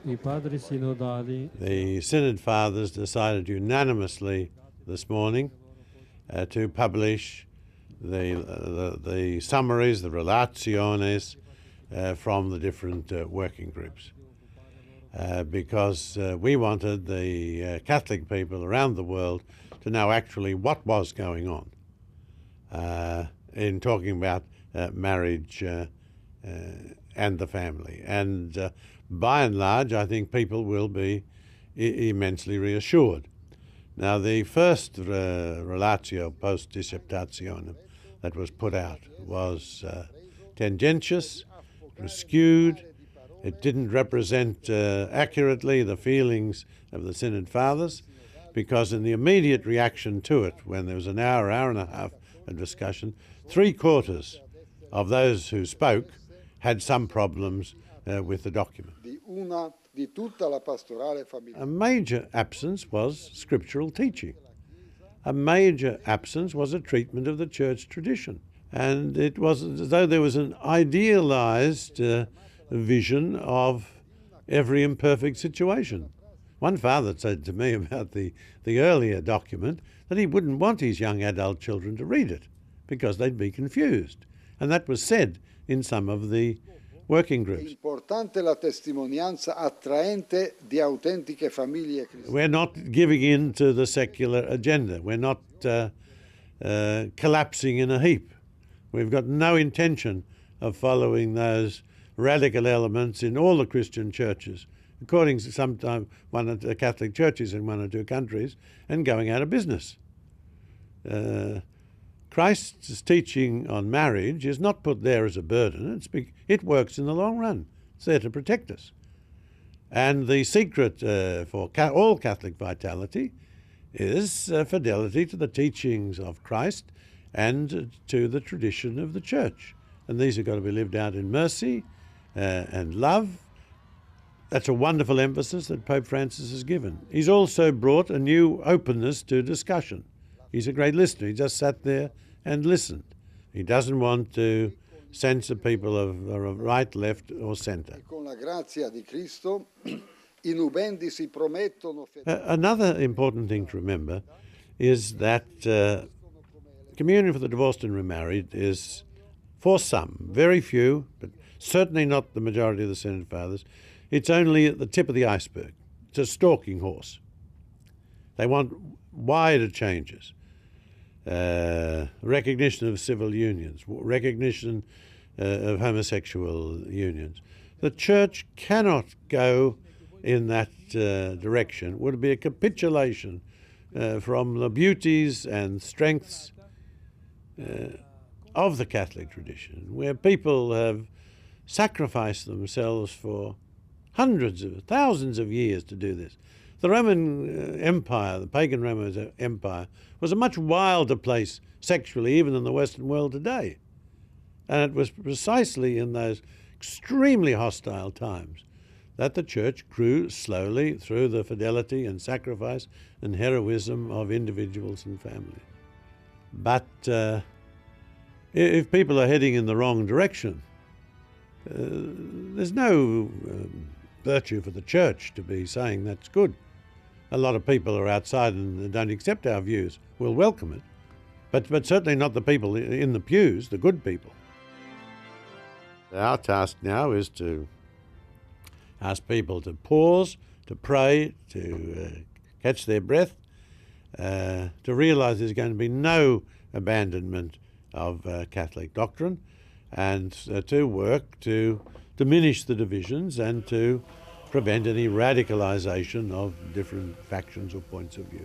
I padri sinodali The Synod Fathers decided unanimously this morning to publish the summaries, the relationes from the different working groups. Because we wanted the Catholic people around the world to know actually what was going on in talking about marriage and the family. And by and large, I think people will be immensely reassured. Now, the first relatio post dissertationem that was put out was tendentious, it was skewed, it didn't represent accurately the feelings of the Synod Fathers, because in the immediate reaction to it, when there was an hour and a half of discussion, 3/4 of those who spoke had some problems with the document. A major absence was scriptural teaching. A major absence was a treatment of the church tradition. And it was as though there was an idealized vision of every imperfect situation. One father said to me about the earlier document that he wouldn't want his young adult children to read it because they'd be confused. And that was said in some of the working groups. We're not giving in to the secular agenda. We're not collapsing in a heap. We've got no intention of following those radical elements in all the Christian churches, according to sometimes one or two Catholic churches in one or two countries, and going out of business. Christ's teaching on marriage is not put there as a burden. It works in the long run. It's there to protect us. And the secret for all Catholic vitality is fidelity to the teachings of Christ and to the tradition of the Church. And these have got to be lived out in mercy and love. That's a wonderful emphasis that Pope Francis has given. He's also brought a new openness to discussion. He's a great listener. He just sat there and listened. He doesn't want to censor people of right, left, or centre. Another important thing to remember is that communion for the divorced and remarried is, for some, very few, but certainly not the majority of the Synod Fathers, it's only at the tip of the iceberg. It's a stalking horse. They want wider changes. Recognition of civil unions, recognition of homosexual unions. The Church cannot go in that direction. It would be a capitulation from the beauties and strengths of the Catholic tradition, where people have sacrificed themselves for hundreds of thousands of years to do this. The Roman Empire, the pagan Roman Empire, was a much wilder place sexually even than the Western world today. And it was precisely in those extremely hostile times that the Church grew slowly through the fidelity and sacrifice and heroism of individuals and families. But if people are heading in the wrong direction, there's no virtue for the Church to be saying that's good. A lot of people are outside and don't accept our views. We'll welcome it, but certainly not the people in the pews, the good people. Our task now is to ask people to pause, to pray, to catch their breath, to realise there's going to be no abandonment of Catholic doctrine, and to work to diminish the divisions and to prevent any radicalisation of different factions or points of view.